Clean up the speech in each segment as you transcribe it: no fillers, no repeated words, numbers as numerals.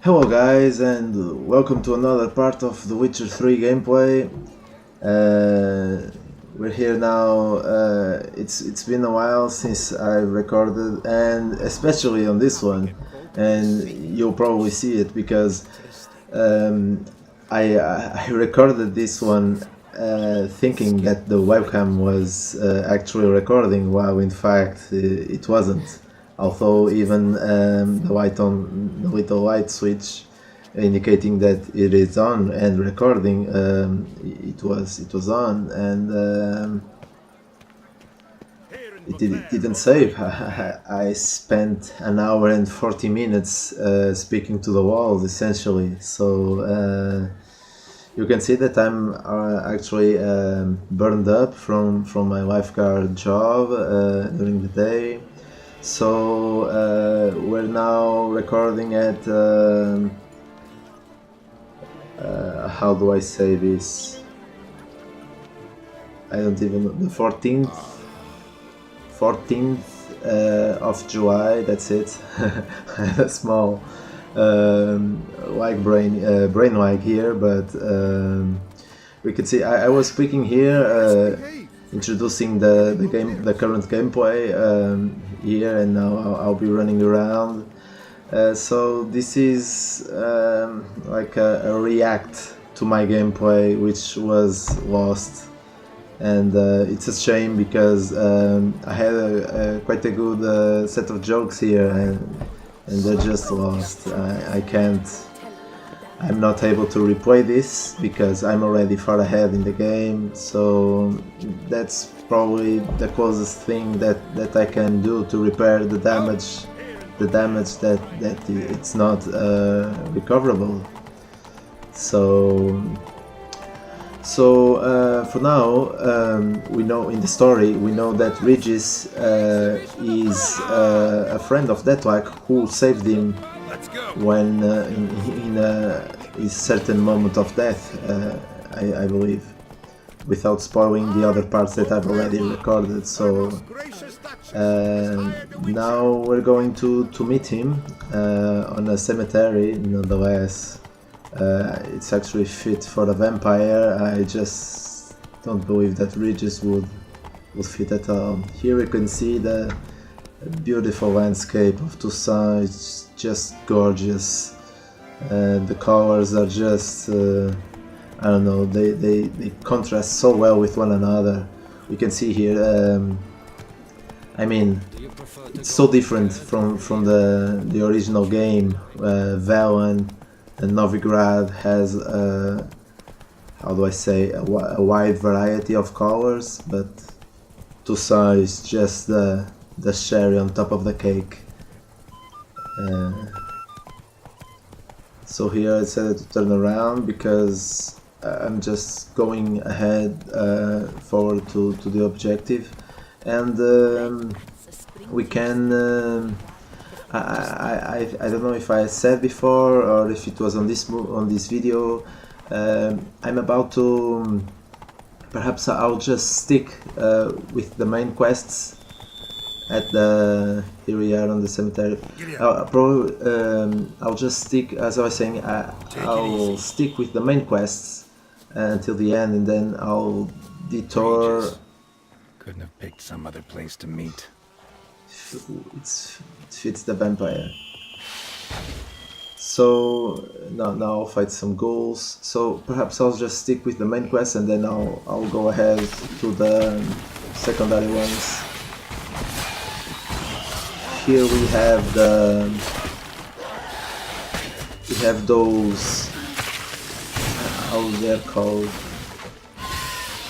Hello guys, and welcome to another part of The Witcher 3 gameplay. We're here now. It's been a while since I recorded, and especially on this one, and you'll probably see it because I recorded this one thinking that the webcam was actually recording, while in fact it wasn't. Although even the little light switch indicating that it is on and recording, it was on, and it didn't save. I spent an hour and 40 minutes speaking to the walls essentially. So you can see that I'm actually burned up from my lifeguard job during the day. So we're now recording at how do I say this? I don't even know. The 14th of July. That's it. A small brain lag here, but we can see I was speaking here, introducing the current gameplay here, and now I'll be running around. So this is like a react to my gameplay, which was lost, and it's a shame because I had quite a good set of jokes here, and they're just lost. I'm not able to replay this because I'm already far ahead in the game, so that's probably the closest thing that I can do to repair the damage that it's not recoverable. So for now, we know in the story that Regis is a friend of Deathlock who saved him when in a certain moment of death, I believe, without spoiling the other parts that I've already recorded. So now we're going to meet him on a cemetery, nonetheless. It's actually fit for a vampire. I just don't believe that Regis would fit at all. Here you can see the beautiful landscape of Toussaint. It's just gorgeous. The colors are just I don't know, they contrast so well with one another. You can see here, I mean, it's so different from the original game. Velen and Novigrad has how do I say, a wide variety of colors, but Toussaint is just the cherry on top of the cake. So here I decided to turn around because I'm just going ahead forward to the objective, and we can I don't know if I said before or if it was on this video. I'm about to, perhaps I'll just stick with the main quests at here we are on the cemetery. I'll just stick, as I was saying, I'll stick with the main quests until the end, and then I'll detour. Couldn't have picked some other place to meet. It fits the vampire. So now I'll fight some ghouls. So perhaps I'll just stick with the main quest, and then I'll go ahead to the secondary ones. Here we have those, how they're called.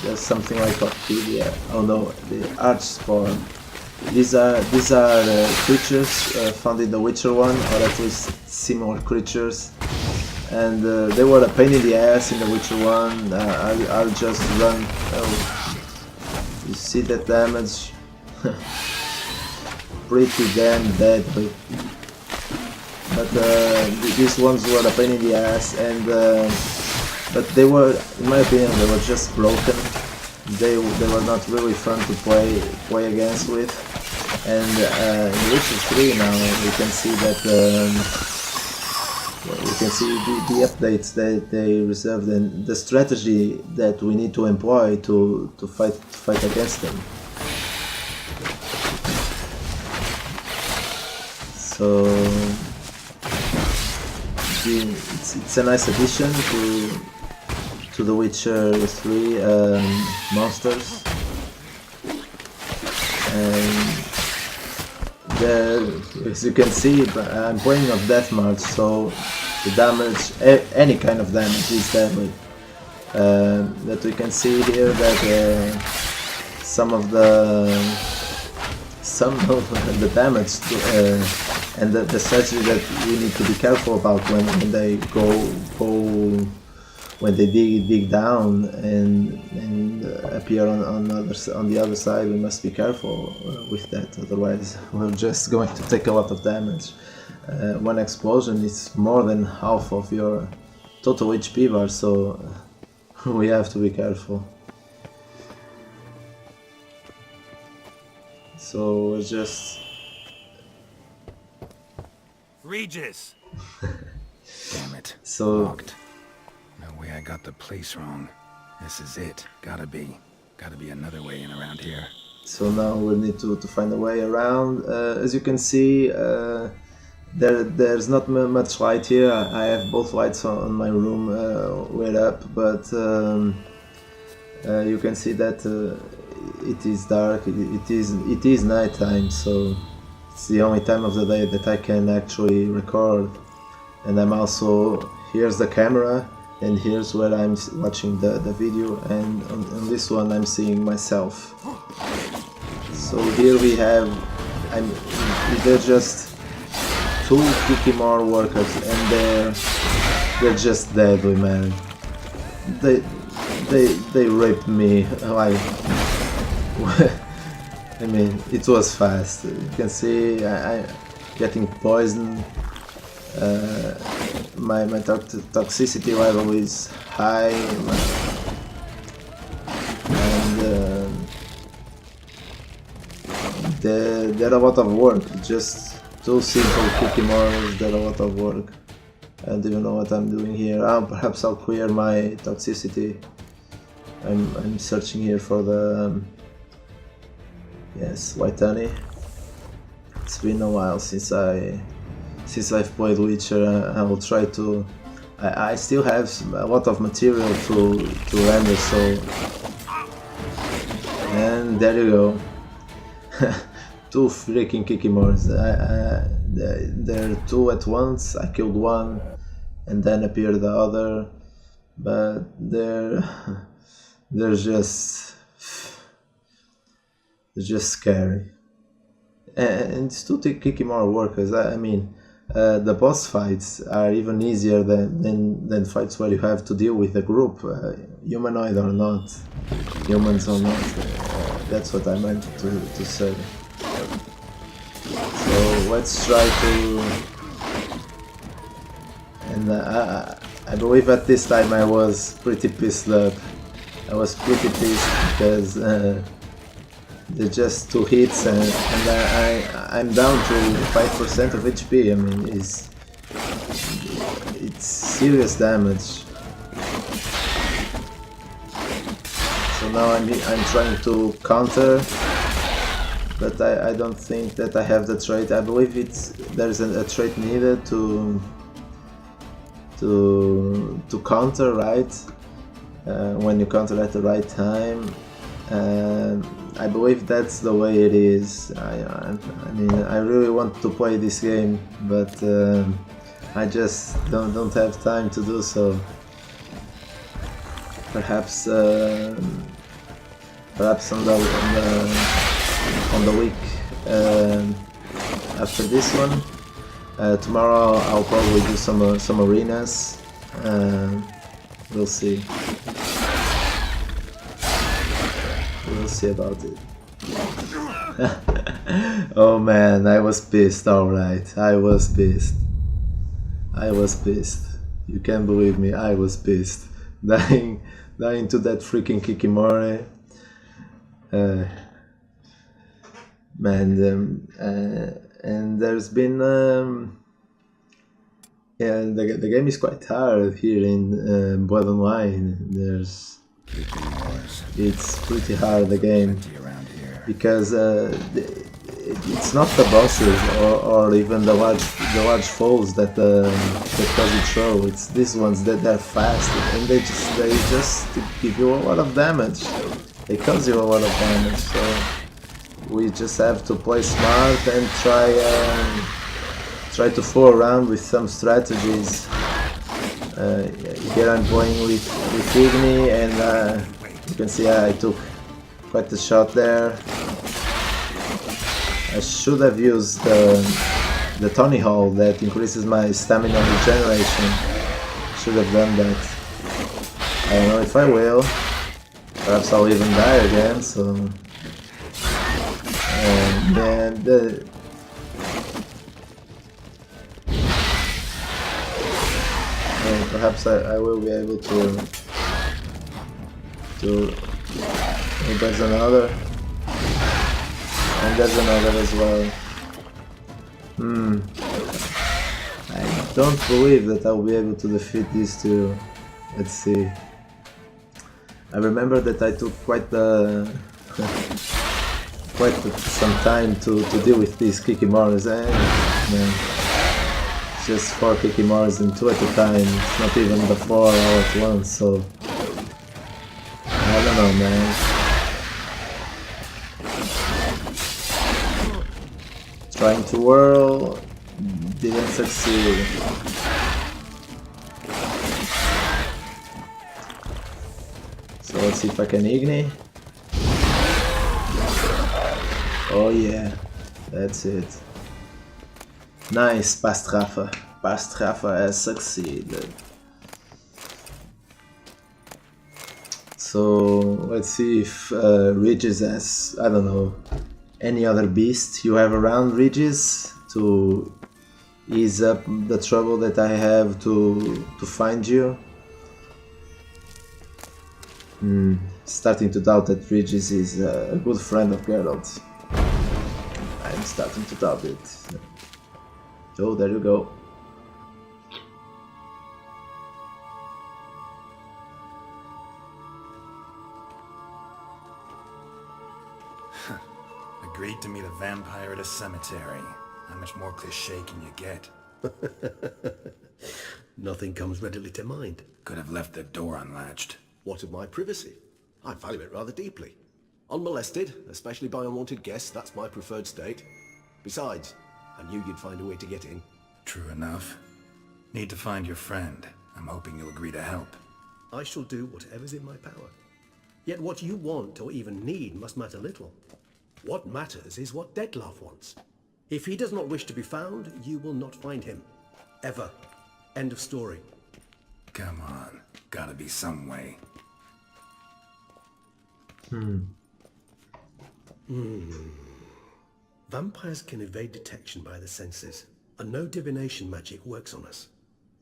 There's something like Orchidea. Oh no, the Archspawn. These are creatures found in the Witcher 1, or at least similar creatures, and they were a pain in the ass in the Witcher 1. I'll just run. Oh, you see that damage? Pretty damn deadly. But these ones were a pain in the ass, and but they were, in my opinion, they were just broken. They were not really fun to play against with. And in Witcher 3 now we can see that we can see the updates that they reserved and the strategy that we need to employ to fight against them. So it's a nice addition to the Witcher 3 monsters, and there, as you can see, I'm playing on deathmatch, so the damage, any kind of damage is deadly. That we can see here that some of the damage and the strategy that we need to be careful about when they when they dig down and appear on the other side. We must be careful with that, otherwise we're just going to take a lot of damage. One explosion is more than half of your total HP bar, so we have to be careful. So we're just... Regis! Damn it. So... Locked. No way I got the place wrong. This is it. Gotta be another way in around here. So now we need to find a way around. As you can see, there's not much light here. I have both lights on my room lit up, but you can see that it is dark. It is nighttime, so it's the only time of the day that I can actually record. And I'm also, here's the camera, and here's where I'm watching the video, and on this one I'm seeing myself. So here we have, they're just two Kikimor workers, and they're just deadly, man. They raped me, like, I mean, it was fast. You can see I getting poisoned. My toxicity level is high, and they're a lot of work. Just two simple Kikimors, they're a lot of work. I don't even know what I'm doing here. Perhaps I'll clear my toxicity. I'm searching here for the yes, white honey. It's been a while since I've played Witcher. I will try to... I still have a lot of material to render, so... And there you go. Two freaking Kikimors. There are two at once. I killed one, and then appeared the other. But they're just scary. And it's two Kikimor workers. I mean, the boss fights are even easier than fights where you have to deal with a group, humanoid or not, humans or not. That's what I meant to say. So let's try to... And I believe at this time I was pretty pissed up. I was pretty pissed because they're just two hits, and I'm down to 5% of HP. I mean, it's serious damage. So now I'm trying to counter, but I don't think that I have the trait. I believe there's a trait needed to counter, right? When you counter at the right time. I believe that's the way it is. I mean, I really want to play this game, but I just don't have time to do so. Perhaps on the week after this one. Tomorrow I'll probably do some arenas. We'll see. We'll see about it. Oh man, I was pissed, alright. I was pissed. You can't believe me, I was pissed. Dying to that freaking Kikimori. Man, and there's been And the game is quite hard here in Blood and Wine. Keeping yours. It's pretty hard the game Plenty around here. because it's not the bosses or even the large foes that cause you throw. It's these ones that they're fast and they just give you a lot of damage. They cause you a lot of damage. So we just have to play smart and try to fool around with some strategies. Here I'm playing with Igni, and you can see I took quite a shot there. I should have used the Tony Hole that increases my stamina regeneration. Should have done that. I don't know if I will. Perhaps I'll even die again, so... And perhaps I will be able to... Oh, there's another. And there's another as well. I don't believe that I'll be able to defeat these two. Let's see. I remember that I took quite some time to deal with these Kikimoras, and man, it's just 4 Kikimoras and 2 at a time. It's not even the 4 all at once, so I don't know, man. Trying to whirl, didn't succeed. So let's see if I can Igni. Oh yeah, that's it. Nice, Pastrafa. Pastrafa has succeeded. So let's see if Regis has, I don't know, any other beast you have around Regis to ease up the trouble that I have to find you. Starting to doubt that Regis is a good friend of Geralt. I'm starting to doubt it. So there you go. Agreed to meet a vampire at a cemetery. How much more cliché can you get? Nothing comes readily to mind. Could have left the door unlatched. What of my privacy? I value it rather deeply. Unmolested, especially by unwanted guests, that's my preferred state. Besides, I knew you'd find a way to get in. True enough. Need to find your friend. I'm hoping you'll agree to help. I shall do whatever's in my power. Yet what you want or even need must matter little. What matters is what Dettlaff wants. If he does not wish to be found, you will not find him. Ever. End of story. Come on. Gotta be some way. Vampires can evade detection by the senses, and no divination magic works on us.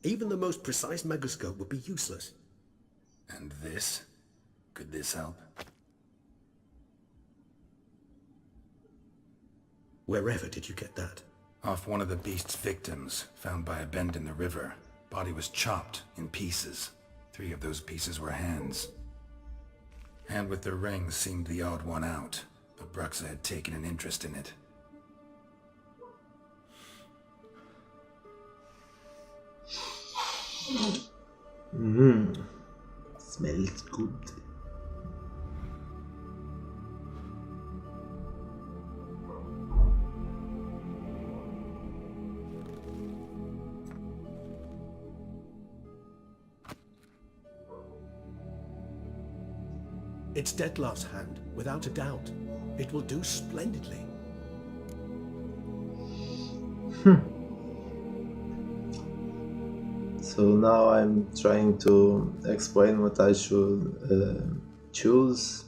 Even the most precise megascope would be useless. And this? Could this help? Wherever did you get that? Off one of the beast's victims, found by a bend in the river. Body was chopped in pieces. 3 of those pieces were hands. Hand with the ring seemed the odd one out, but Bruxa had taken an interest in it. Smells good. It's Dettlaff's hand, without a doubt. It will do splendidly. So now I'm trying to explain what I should choose.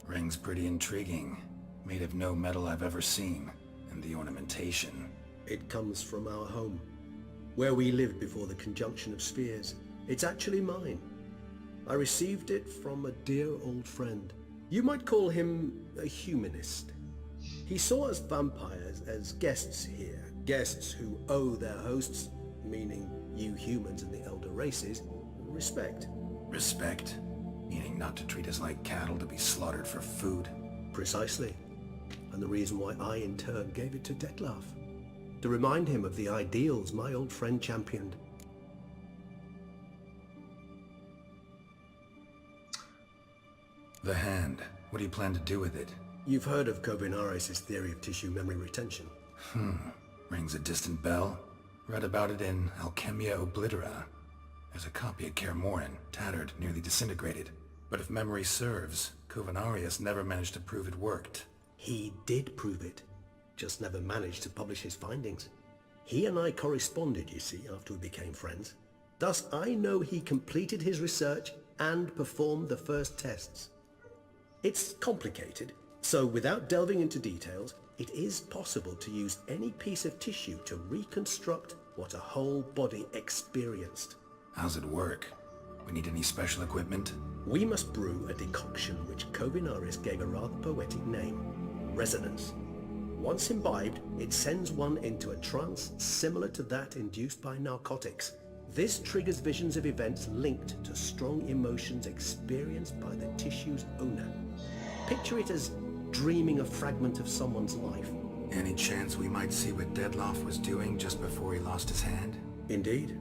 Ring's pretty intriguing. Made of no metal I've ever seen. And the ornamentation. It comes from our home, where we lived before the conjunction of spheres. It's actually mine. I received it from a dear old friend. You might call him a humanist. He saw us vampires as guests here, Guests who owe their hosts, meaning you humans and the elder races, respect. Respect? Meaning not to treat us like cattle to be slaughtered for food? Precisely. And the reason why I in turn gave it to Detlef. To remind him of the ideals my old friend championed. The hand. What do you plan to do with it? You've heard of Kovinaris' theory of tissue memory retention. Rings a distant bell. Read about it in Alchemia Oblitera. There's a copy at Kaer Morhen, tattered, nearly disintegrated. But if memory serves, Kovinaris never managed to prove it worked. He did prove it, just never managed to publish his findings. He and I corresponded, you see, after we became friends. Thus, I know he completed his research and performed the first tests. It's complicated, so without delving into details, it is possible to use any piece of tissue to reconstruct what a whole body experienced. How's it work? We need any special equipment? We must brew a decoction which Kovinaris gave a rather poetic name, resonance. Once imbibed, it sends one into a trance similar to that induced by narcotics. This triggers visions of events linked to strong emotions experienced by the tissue's owner. Picture it as dreaming a fragment of someone's life. Any chance we might see what Detlef was doing just before he lost his hand? Indeed.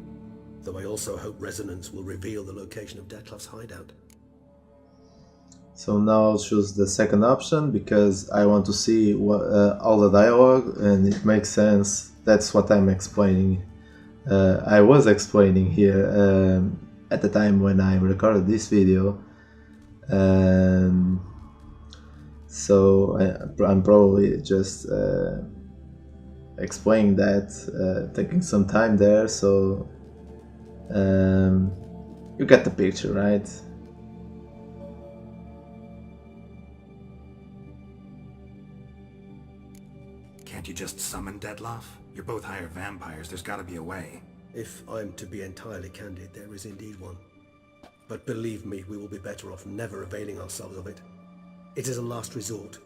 Though I also hope resonance will reveal the location of Detlef's hideout. So now I'll choose the second option because I want to see what, all the dialogue, and it makes sense. That's what I'm explaining. I was explaining here at the time when I recorded this video. So I'm probably just explaining that, taking some time there, so you get the picture, right? Can't you just summon Detlef? You're both higher vampires, there's gotta be a way. If I'm to be entirely candid, there is indeed one. But believe me, we will be better off never availing ourselves of it. It is a last resort.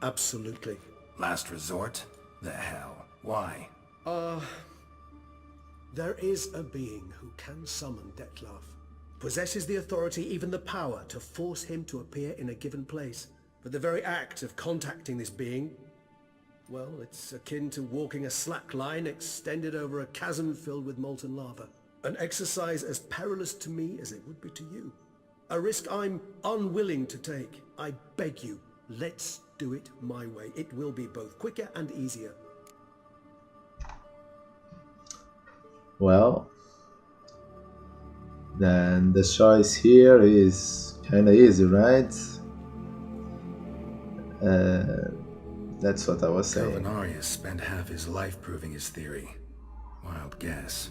Absolutely. Last resort? The hell? Why? There is a being who can summon Detlef. Possesses the authority, even the power, to force him to appear in a given place. But the very act of contacting this being, well, it's akin to walking a slack line extended over a chasm filled with molten lava. An exercise as perilous to me as it would be to you. A risk I'm unwilling to take. I beg you, let's do it my way. It will be both quicker and easier. Well, then the choice here is kinda easy, right? That's what I was saying. Kovinaris spent half his life proving his theory. Wild guess.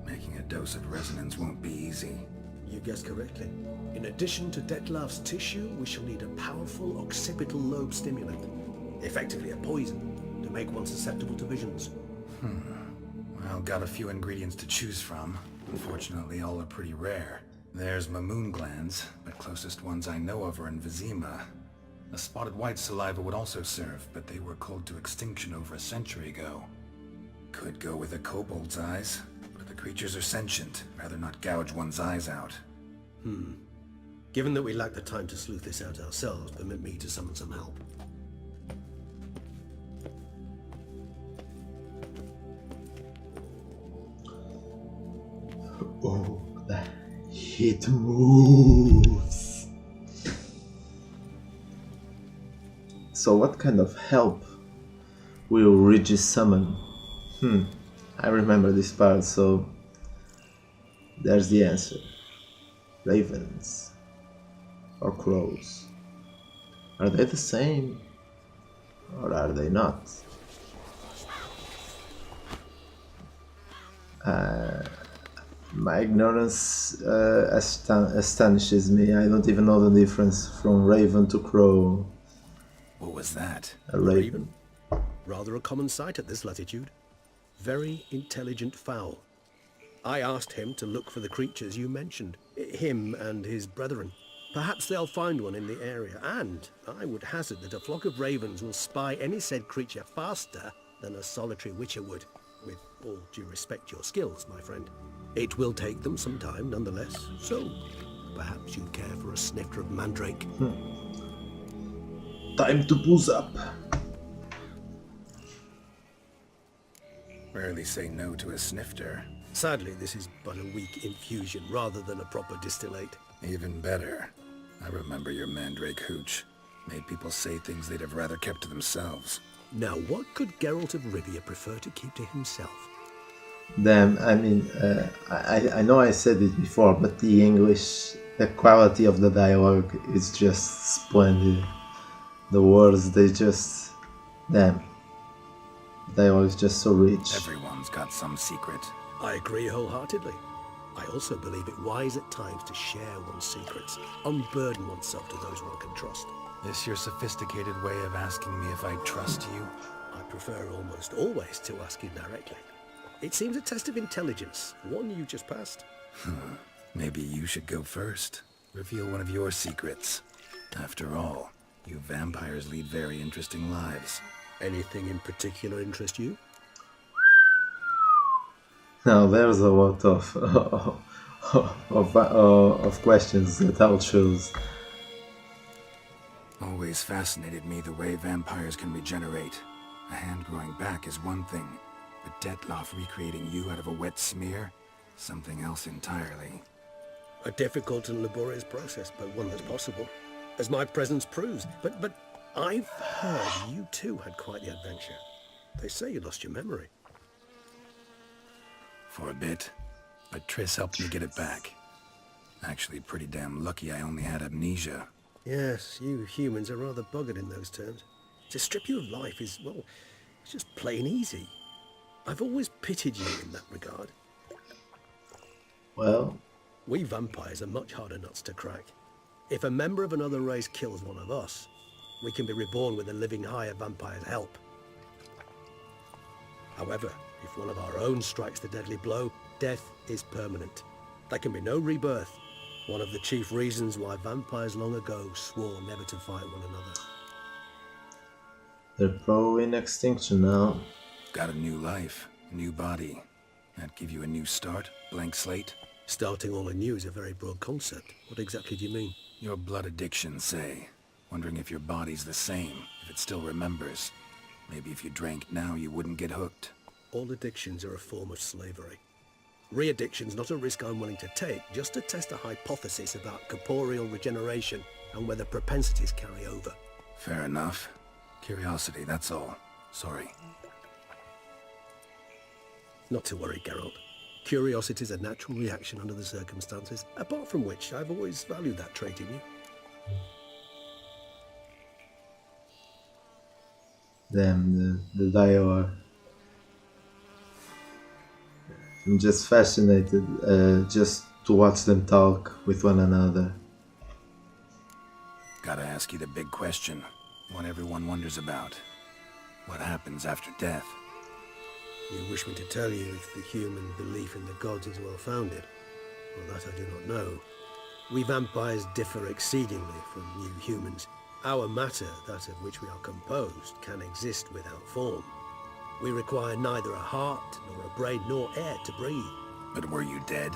Making a dose of resonance won't be easy. You guessed correctly. In addition to Detlef's tissue, we shall need a powerful occipital lobe stimulant. Effectively a poison, to make one susceptible to visions. Well, got a few ingredients to choose from. Unfortunately, all are pretty rare. There's Mamoon glands, but closest ones I know of are in Vizima. A spotted white saliva would also serve, but they were cold to extinction over a century ago. Could go with a kobold's eyes, but the creatures are sentient. Rather not gouge one's eyes out. Given that we lack the time to sleuth this out ourselves, permit me to summon some help. Oh, it moves. So what kind of help will Regis summon? I remember this part, so there's the answer. Ravens or crows. Are they the same or are they not? My ignorance astonishes me. I don't even know the difference from raven to crow. What was that? A raven. Rather a common sight at this latitude. Very intelligent fowl. I asked him to look for the creatures you mentioned. Him and his brethren. Perhaps they'll find one in the area, and I would hazard that a flock of ravens will spy any said creature faster than a solitary witcher would. with all due respect to your skills, my friend. It will take them some time, nonetheless, so perhaps you'd care for a snifter of mandrake. Time to booze up. Rarely say no to a snifter. Sadly, this is but a weak infusion rather than a proper distillate. Even better. I remember your mandrake hooch. Made people say things they'd have rather kept to themselves. Now, what could Geralt of Rivia prefer to keep to himself? Damn, I mean, I know I said it before, but the English, the quality of the dialogue is just splendid. The words, they just... Damn. The dialogue is just so rich. Everyone's got some secret. I agree wholeheartedly. I also believe it wise at times to share one's secrets, unburden oneself to those one can trust. This your sophisticated way of asking me if I trust you? I prefer almost always to ask you directly. It seems a test of intelligence, one you just passed. Maybe you should go first. Reveal one of your secrets. After all, you vampires lead very interesting lives. Anything in particular interest you? Now there's a lot of questions that I'll choose. Always fascinated me the way vampires can regenerate. A hand growing back is one thing, but Dettlaff recreating you out of a wet smear? Something else entirely. A difficult and laborious process, but one that's possible, as my presence proves. But I've heard you too had quite the adventure. They say you lost your memory. For a bit, but Triss helped me get it back. Actually pretty damn lucky I only had amnesia. Yes, you humans are rather buggered in those terms. To strip you of life is, well, it's just plain easy. I've always pitied you in that regard. Well, We vampires are much harder nuts to crack. If a member of another race kills one of us, we can be reborn with a living higher vampire's help. However, if one of our own strikes the deadly blow, death is permanent. There can be no rebirth. One of the chief reasons why vampires long ago swore never to fight one another. they're probably in extinction now. Got a new life, a new body. That give you a new start? Blank slate? Starting all anew is a very broad concept. What exactly do you mean? Your blood addiction, say. Wondering if your body's the same, if it still remembers. Maybe if you drank now, you wouldn't get hooked. All addictions are a form of slavery. Re-addiction's not a risk I'm willing to take, just to test a hypothesis about corporeal regeneration and whether propensities carry over. Fair enough. Curiosity, that's all. Sorry. Not to worry, Geralt. Curiosity is a natural reaction under the circumstances, apart from which I've always valued that trait in you. Damn, the dialogue. I'm just fascinated just to watch them talk with one another. Gotta ask you the big question. One everyone wonders about. What happens after death? You wish me to tell you if the human belief in the gods is well founded? Well, that I do not know. We vampires differ exceedingly from you humans. Our matter, that of which we are composed, can exist without form. We require neither a heart, nor a brain, nor air to breathe. But were you dead?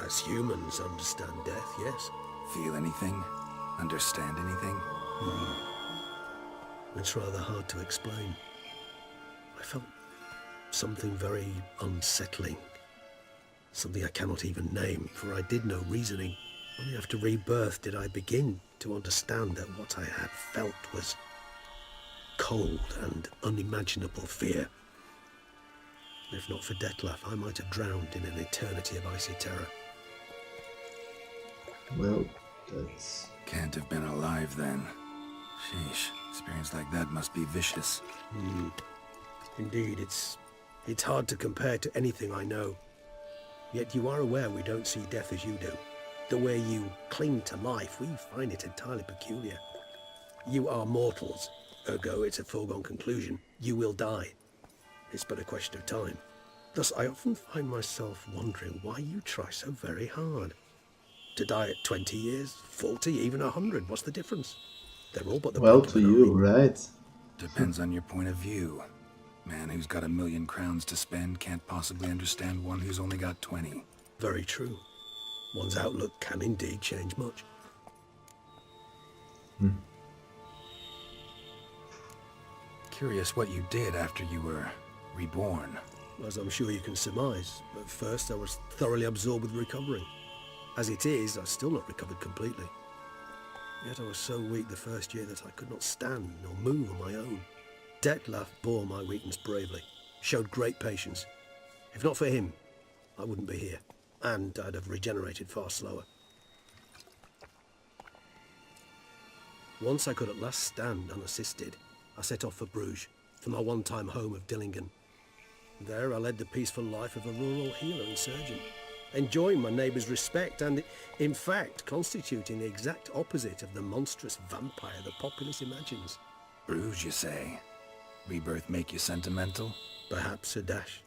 As humans understand death, yes. Feel anything? Understand anything? It's rather hard to explain. I felt something very unsettling. Something I cannot even name, for I did no reasoning. Only after rebirth did I begin to understand that what I had felt was cold and unimaginable fear. If not for Dettlaff, I might have drowned in an eternity of icy terror. Well, that's... Can't have been alive then. Sheesh, experience like that must be vicious. Indeed, it's hard to compare to anything I know. Yet you are aware we don't see death as you do. The way you cling to life, we find it entirely peculiar. You are mortals, ergo it's a foregone conclusion. You will die. It's but a question of time. Thus, I often find myself wondering why you try so very hard. To die at 20 years, 40, even 100, what's the difference? They're all but the Well, blink of to an you, eye. right? Depends on your point of view. Man who's got 1,000,000 crowns to spend can't possibly understand one who's only got 20. Very true. One's outlook can indeed change much. Curious what you did after you were reborn. As I'm sure you can surmise, at first I was thoroughly absorbed with recovering. As it is, I've still not recovered completely. Yet I was so weak the first year that I could not stand nor move on my own. Detlef bore my weakness bravely, showed great patience. If not for him, I wouldn't be here, and I'd have regenerated far slower. Once I could at last stand unassisted, I set off for Bruges, for my one-time home of Dillingen. There I led the peaceful life of a rural healer and surgeon, enjoying my neighbours' respect and, in fact, constituting the exact opposite of the monstrous vampire the populace imagines. Bruges, you say? Rebirth make you sentimental? Perhaps a dash.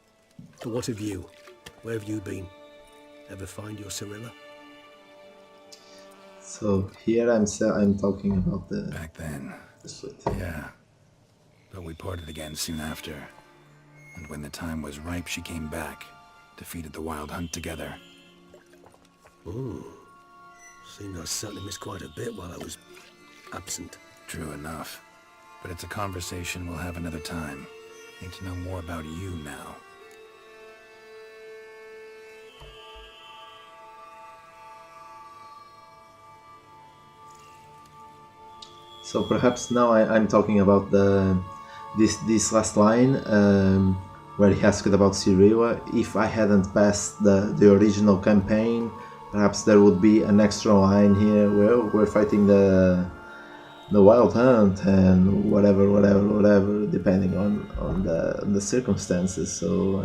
But what of you? Where have you been? Ever find your Cyrilla? So here I'm talking about the Back then, split. yeah. But we parted again soon after. And when the time was ripe, she came back. Defeated the Wild Hunt together. Seems I certainly missed quite a bit while I was absent. True enough. But it's a conversation we'll have another time. Need to know more about you now. So perhaps now I'm talking about this last line where he asked about Cyrilla. If I hadn't passed the original campaign, perhaps there would be an extra line here where we're fighting the Wild Hunt and whatever, depending on the circumstances. So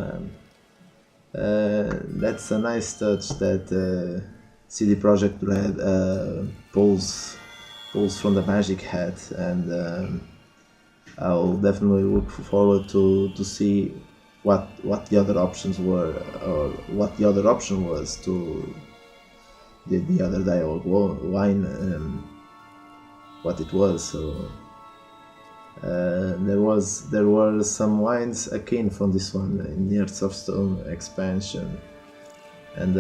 that's a nice touch that CD Projekt Red pulls from the Magic hat, and I'll definitely look forward to see what the other options were, or what the other option was to the other dialogue line, what it was. So there were some lines akin from this one in the Hearts of Stone expansion, and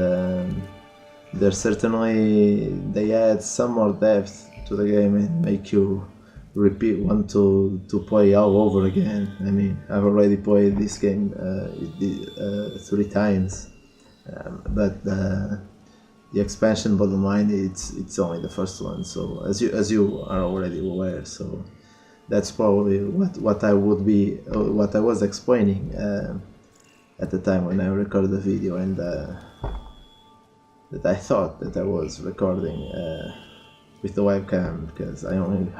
they add some more depth to the game and make you want to play all over again. I mean, I've already played this game 3 times, but the expansion, bottom line, it's only the first one. So as you are already aware, so that's probably what I was explaining at the time when I recorded the video, and that I thought that I was recording with the webcam, because I only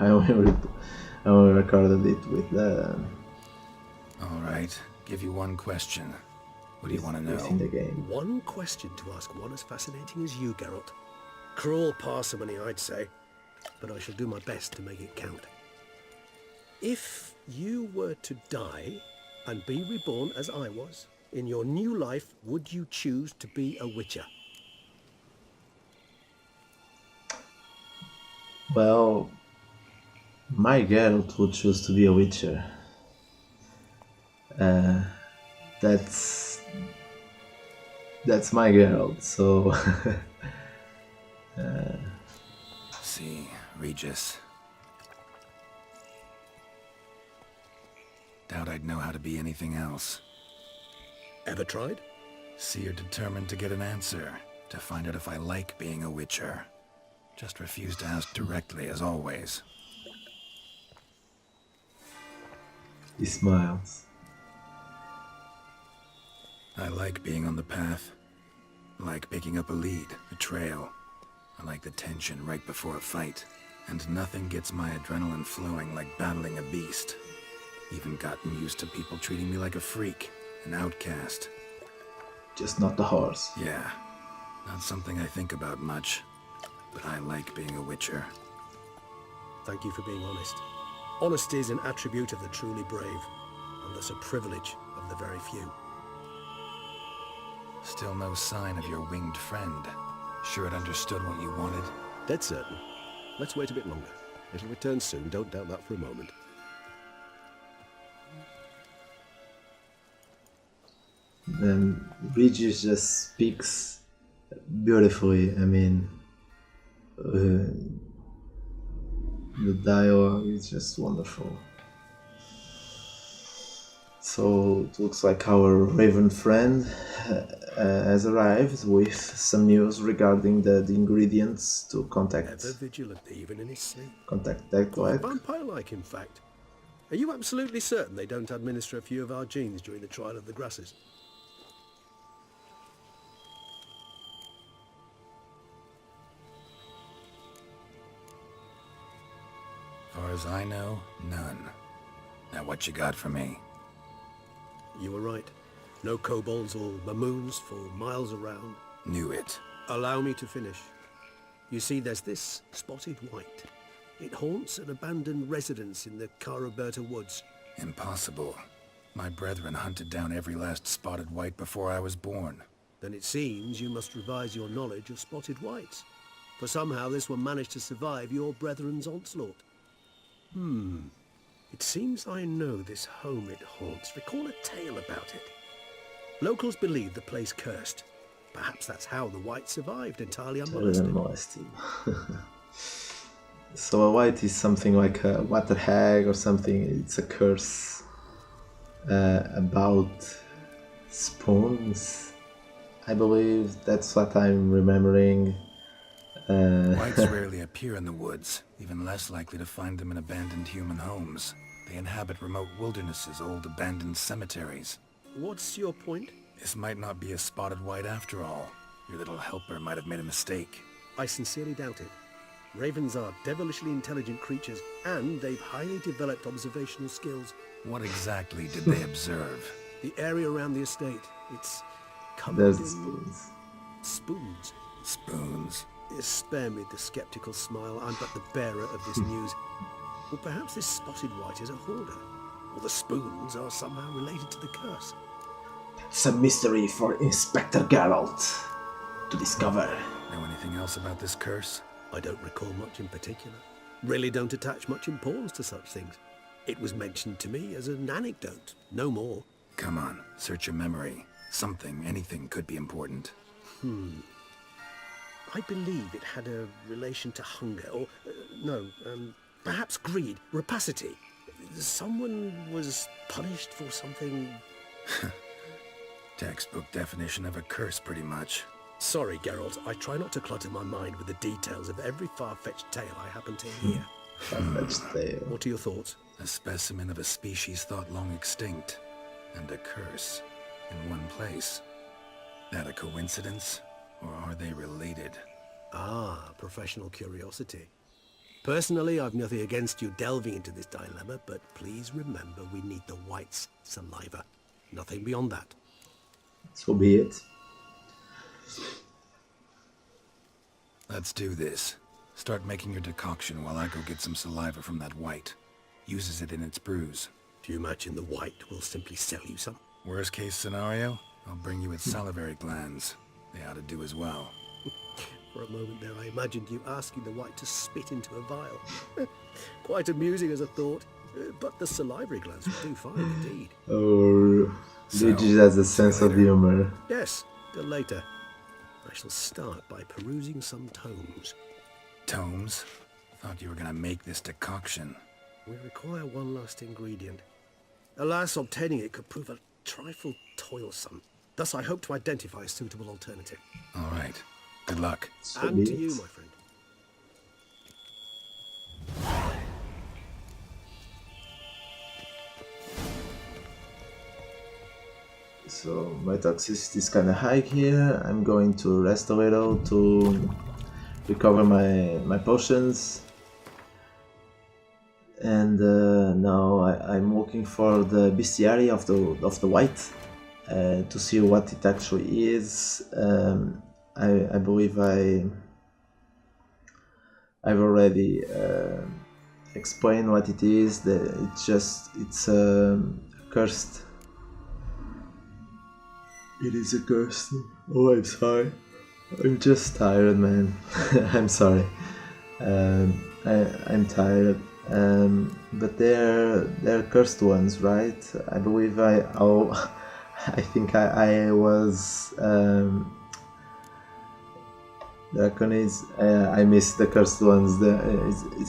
recorded it with the. All right, give you one question. What do you want to know? Within the game. One question to ask one as fascinating as you, Geralt. Cruel parsimony, I'd say, but I shall do my best to make it count. If you were to die and be reborn as I was, in your new life, would you choose to be a witcher? Well, my Geralt would choose to be a witcher. That's my Geralt. So See, Regis. Doubt I'd know how to be anything else. Ever tried? See, you're determined to get an answer, to find out if I like being a witcher. Just refuse to ask directly, as always. he smiles. I like being on the path. I like picking up a lead, a trail. I like the tension right before a fight. And nothing gets my adrenaline flowing like battling a beast. Even gotten used to people treating me like a freak, an outcast. Just not the horse. Yeah, not something I think about much. But I like being a witcher. Thank you for being honest. Honesty is an attribute of the truly brave, and thus a privilege of the very few. Still no sign of your winged friend. Sure it understood what you wanted? Dead certain. Let's wait a bit longer. It'll return soon, don't doubt that for a moment. And Regis just speaks beautifully. I mean, the dialogue is just wonderful. So it looks like our raven friend has arrived with some news regarding the ingredients to Ever contact vigilant, even in his sleep. that Quite quack. vampire-like, in fact. Are you absolutely certain they don't administer a few of our genes during the trial of the grasses? Far as I know, none. Now what you got for me? You were right. No kobolds or mamoons for miles around. Knew it. Allow me to finish. You see, there's this spotted white. It haunts an abandoned residence in the Caraberta woods. Impossible. My brethren hunted down every last spotted white before I was born. Then it seems you must revise your knowledge of spotted whites. For somehow this one managed to survive your brethren's onslaught. It seems I know this home it haunts. Recall a tale about it. Locals believe the place cursed. Perhaps that's how the white survived entirely unmolested. Molested. So a white is something like a water hag or something. It's a curse about spoons. I believe that's what I'm remembering. Whites rarely appear in the woods, even less likely to find them in abandoned human homes. They inhabit remote wildernesses, old abandoned cemeteries. What's your point? This might not be a spotted white after all. Your little helper might have made a mistake. I sincerely doubt it. Ravens are devilishly intelligent creatures, and they've highly developed observational skills. What exactly did they observe? The area around the estate, it's covered There's the in spoons. spoons. Spoons. Spare me the skeptical smile. I'm but the bearer of this news. Or perhaps this spotted white is a hoarder, or the spoons are somehow related to the curse. It's a mystery for Inspector Geralt to discover. Know anything else about this curse? I don't recall much in particular. Really don't attach much importance to such things. It was mentioned to me as an anecdote, no more. Come on, search your memory. Something, anything could be important. I believe it had a relation to hunger, or, perhaps greed, rapacity. Someone was punished for something. Textbook definition of a curse, pretty much. Sorry, Geralt, I try not to clutter my mind with the details of every far-fetched tale I happen to hear. Far-fetched tale. What are your thoughts? A specimen of a species thought long extinct, and a curse in one place. That a coincidence, or are they related? Ah, professional curiosity. Personally, I've nothing against you delving into this dilemma, but please remember we need the white's saliva. Nothing beyond that. So be it. Let's do this. Start making your decoction while I go get some saliva from that white. Uses it in its brews. Do you imagine the white will simply sell you some? Worst case scenario, I'll bring you its salivary glands. They ought to do as well. For a moment there, I imagined you asking the white to spit into a vial. Quite amusing as a thought, but the salivary glands would do fine indeed. Oh, So, Luigi has a see you sense of later. humor. Yes, till later. I shall start by perusing some tomes. Tomes? Thought you were gonna make this decoction. We require one last ingredient. Alas, obtaining it could prove a trifle toilsome. Thus, I hope to identify a suitable alternative. All right. Good luck. So And be to it. you, my friend. So my toxicity is kind of high here. I'm going to rest a little to recover my potions. And now I'm looking for the bestiary of the white to see what it actually is. I believe I've already explained what it is. It's cursed. It is a curse. Oh, I'm sorry. I'm just tired, man. I'm sorry. I'm tired. But they're cursed ones, right? I believe I think I was Draconis. I missed the cursed ones.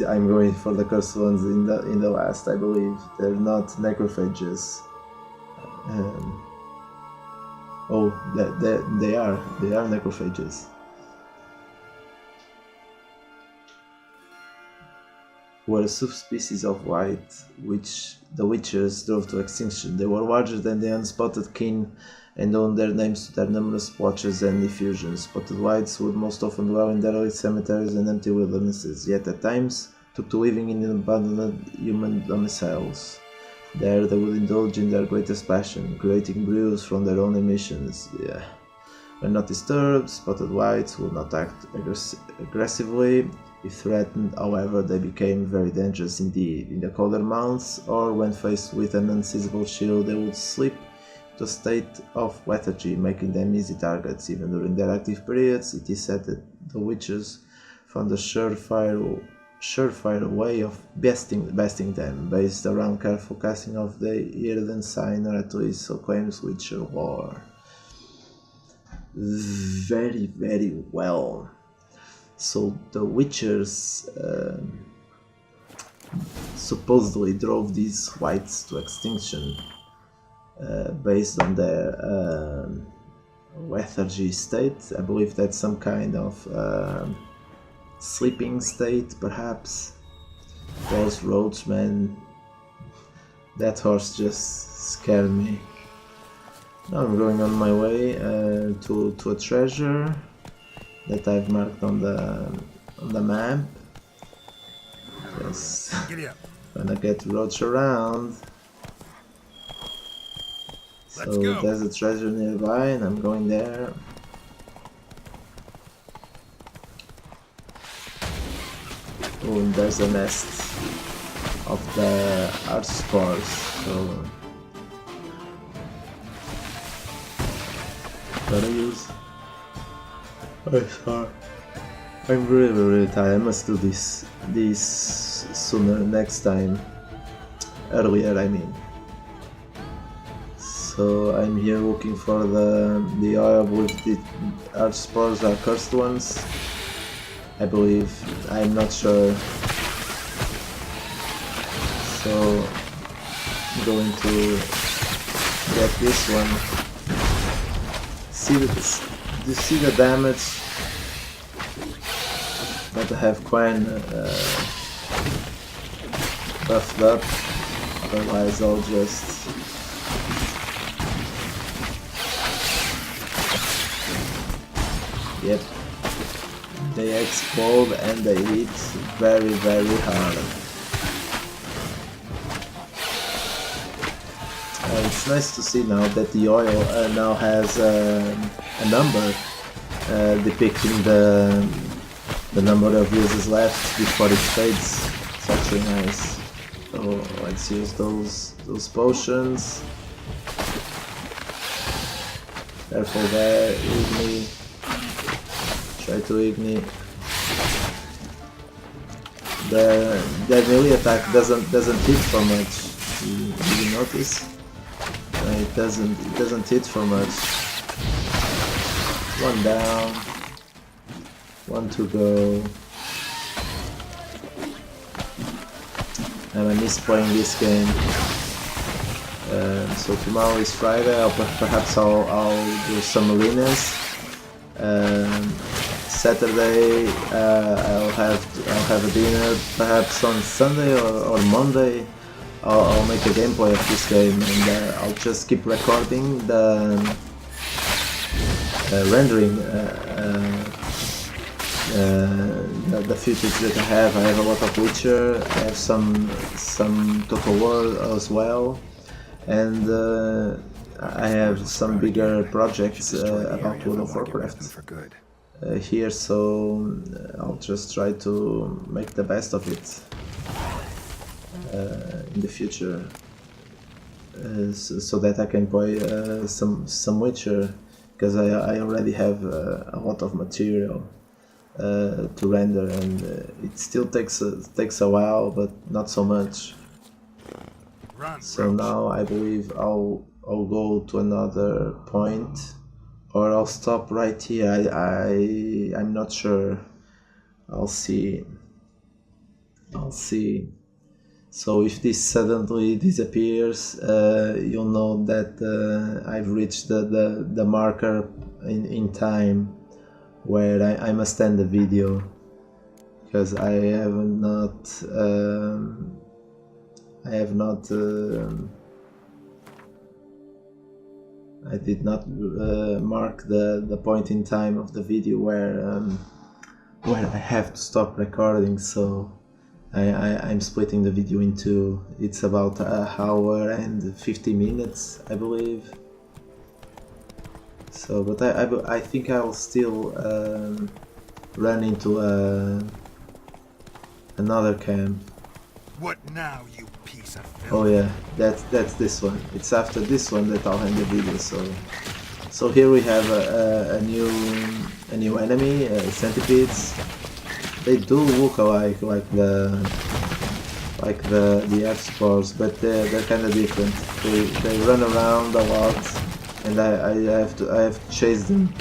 I'm going for the cursed ones in the last. I believe they're not necrophages. Oh, they are necrophages. Were a subspecies of white, which the Witchers drove to extinction. They were larger than the unspotted kin and owed their names to their numerous splotches and diffusions. Spotted whites would most often dwell in derelict cemeteries and empty wildernesses, yet at times took to living in abandoned human domiciles. There they would indulge in their greatest passion, creating brews from their own emissions. When not disturbed, spotted whites would not act aggressively. If threatened, however, they became very dangerous indeed. In the colder months, or when faced with an unseizable chill, they would slip into a state of lethargy, making them easy targets. Even during their active periods, it is said that the witches found a surefire way of besting them, based around careful casting of the Yrden sign, or at least so claims Witcher lore. Very, very well. So the Witchers supposedly drove these whites to extinction based on their lethargy state. I believe that's some kind of sleeping state, perhaps. Those roads, man. That horse just scared me. Now I'm going on my way to a treasure that I've marked on the map. Yes, gonna get roach around. So there's a treasure nearby, and I'm going there. Oh, and there's a nest of the arch spores. So gotta use. Oh, sorry. I'm really tired. I must do this sooner, next time. Earlier, I mean. So I'm here looking for the oil with the arch spores are cursed ones. I believe. I'm not sure. So I'm going to get this one. You see the damage? But I have Quen buffed up, otherwise I'll just yep, they explode and they hit very, very hard. It's nice to see now that the oil now has a number depicting the number of uses left before it fades. It's actually nice. So let's use those potions. Careful there, Igni. Try to Igni. The melee attack doesn't hit for much. Did you notice? It doesn't hit for much. One down. One to go. And I miss playing this game. So tomorrow is Friday. Perhaps I'll do some arenas. Saturday I'll have a dinner. Perhaps on Sunday or Monday. I'll make a gameplay of this game, and I'll just keep recording the rendering the footage that I have. I have a lot of Witcher. I have some Total War as well, and I have some bigger projects about World of Warcraft here. So I'll just try to make the best of it in the future, so that I can play some Witcher, because I already have a lot of material to render, and it still takes a while, but not so much. So now I believe I'll I'll go to another point, or I'll stop right here. I'm not sure. I'll see. So if this suddenly disappears, you'll know that I've reached the marker in time where I must end the video, because I have not I did not mark the point in time of the video where I have to stop recording, so I'm splitting the video in two. It's about an hour and 50 minutes, I believe. So, but I think I'll still run into another camp. What now, you piece of filth? Oh yeah, that's this one. It's after this one that I'll end the video. So here we have a new enemy, centipedes. They do look alike, like the earth spores, but they're kind of different. They run around a lot, and I have to chase them.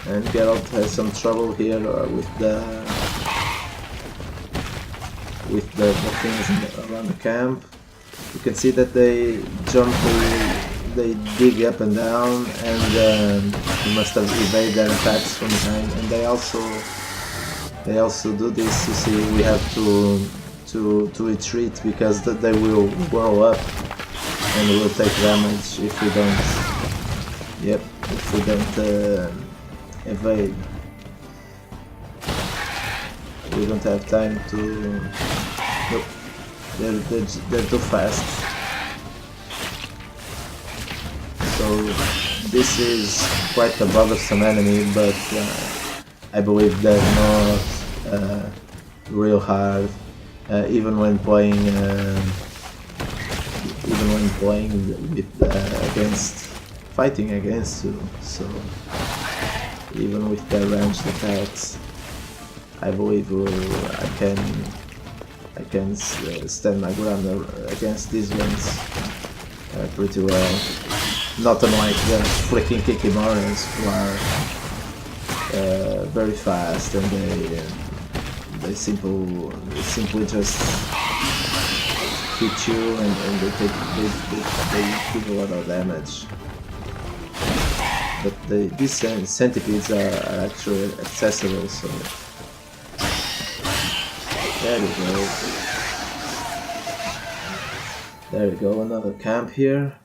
And Geralt has some trouble here with the things around the camp. You can see that they they dig up and down, and you must have evaded their attacks from behind. And they also do this. You see, we have to retreat, because they will blow up and will take damage if we don't. Yep, if we don't evade. We don't have time to. Nope, they're too fast. So this is quite a bothersome enemy, but I believe they're not real hard, even when playing with fighting against you. So even with their ranged attacks, I believe I can stand my ground against these ones pretty well. Not unlike the freaking Kikimoras, who are very fast, and they simply just hit you, and they give a lot of damage. But these centipedes are actually accessible, so there we go. There we go, another camp here.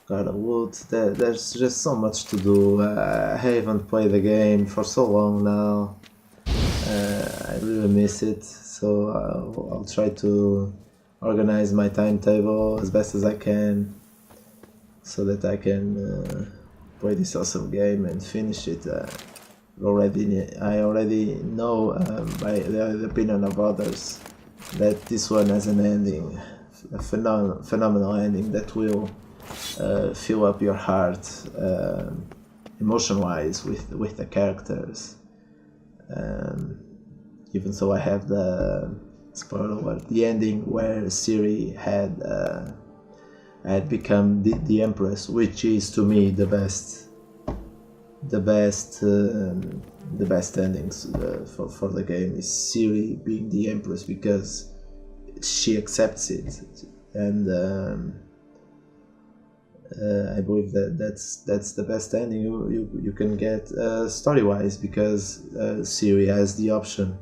Got a wood. There's just so much to do. I haven't played the game for so long now. I really miss it, so I'll try to organize my timetable as best as I can, so that I can play this awesome game and finish it. I already know by the opinion of others that this one has an ending, a phenomenal ending that will fill up your heart emotion-wise with the characters. Even so, I have the spoiler alert, the ending where Ciri had become the Empress, which is to me the best endings for the game, is Ciri being the Empress, because she accepts it, and I believe that's the best ending you can get story-wise, because Ciri has the option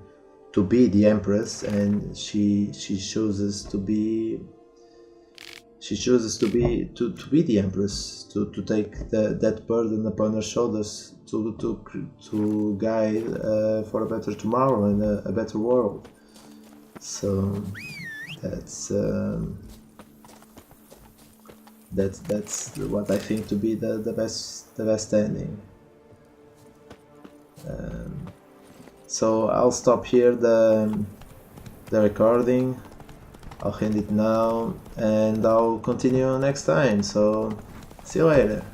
to be the Empress, and she chooses to be the Empress, to take that burden upon her shoulders, to guide for a better tomorrow and a better world. So that's what I think to be the best ending. So I'll stop here the recording. I'll end it now, and I'll continue next time. So see you later.